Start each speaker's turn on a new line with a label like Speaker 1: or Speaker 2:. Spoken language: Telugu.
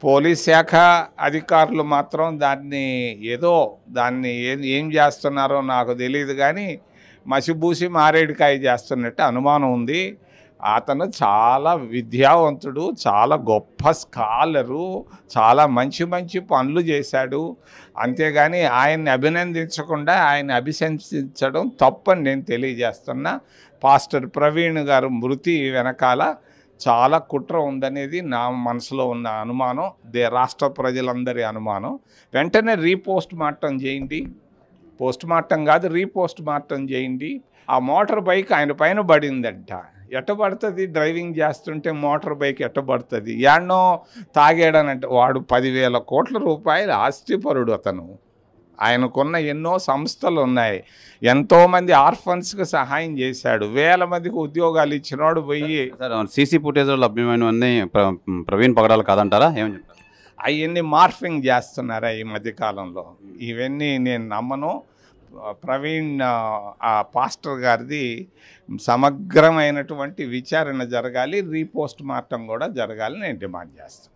Speaker 1: పోలీస్ శాఖ అధికారులు మాత్రం దాన్ని ఏం చేస్తున్నారో నాకు తెలియదు కానీ మసిబూసి మారేడుకాయ చేస్తున్నట్టు అనుమానం ఉంది. అతను చాలా విద్యావంతుడు, చాలా గొప్ప స్కాలరు, చాలా మంచి మంచి పనులు చేశాడు. అంతేగాని ఆయన్ని అభినందించకుండా ఆయన అభిశంసించడం తప్పని నేను తెలియజేస్తున్నా. పాస్టర్ ప్రవీణ్ గారు మృతి వెనకాల చాలా కుట్ర ఉందనేది నా మనసులో ఉన్న అనుమానం, రాష్ట్ర ప్రజలందరి అనుమానం. వెంటనే రీపోస్ట్ మార్టం చేయండి, పోస్ట్ మార్టం కాదు రీపోస్ట్ మార్టం చేయండి. ఆ మోటార్ బైక్ ఆయన పైన పడిందంట. ఎట్టబడుతుంది డ్రైవింగ్ చేస్తుంటే మోటార్ బైక్ ఎట్టబడుతుంది? యాడ్నో తాగాడనంటే వాడు 10,000 కోట్ల రూపాయల ఆస్తిపరుడు అతను. ఆయనకున్న ఎన్నో సంస్థలు ఉన్నాయి, ఎంతోమంది ఆర్ఫన్స్కి సహాయం చేశాడు, వేల మందికి ఉద్యోగాలు ఇచ్చినాడు. పోయి
Speaker 2: సీసీ ఫుటేజ్ లభ్యమైనవన్నీ ప్రవీణ్ పగడాలు కాదంటారా? ఏమని చెప్తారు?
Speaker 1: అవన్నీ మార్ఫింగ్ చేస్తున్నారా ఈ మధ్యకాలంలో? ఇవన్నీ నేను నమ్మను. ప్రవీణ్ ఆ పాస్టర్ గారిది సమగ్రమైనటువంటి విచారణ జరగాలి, రీపోస్ట్ మార్టం కూడా జరగాలి నేను డిమాండ్ చేస్తాను.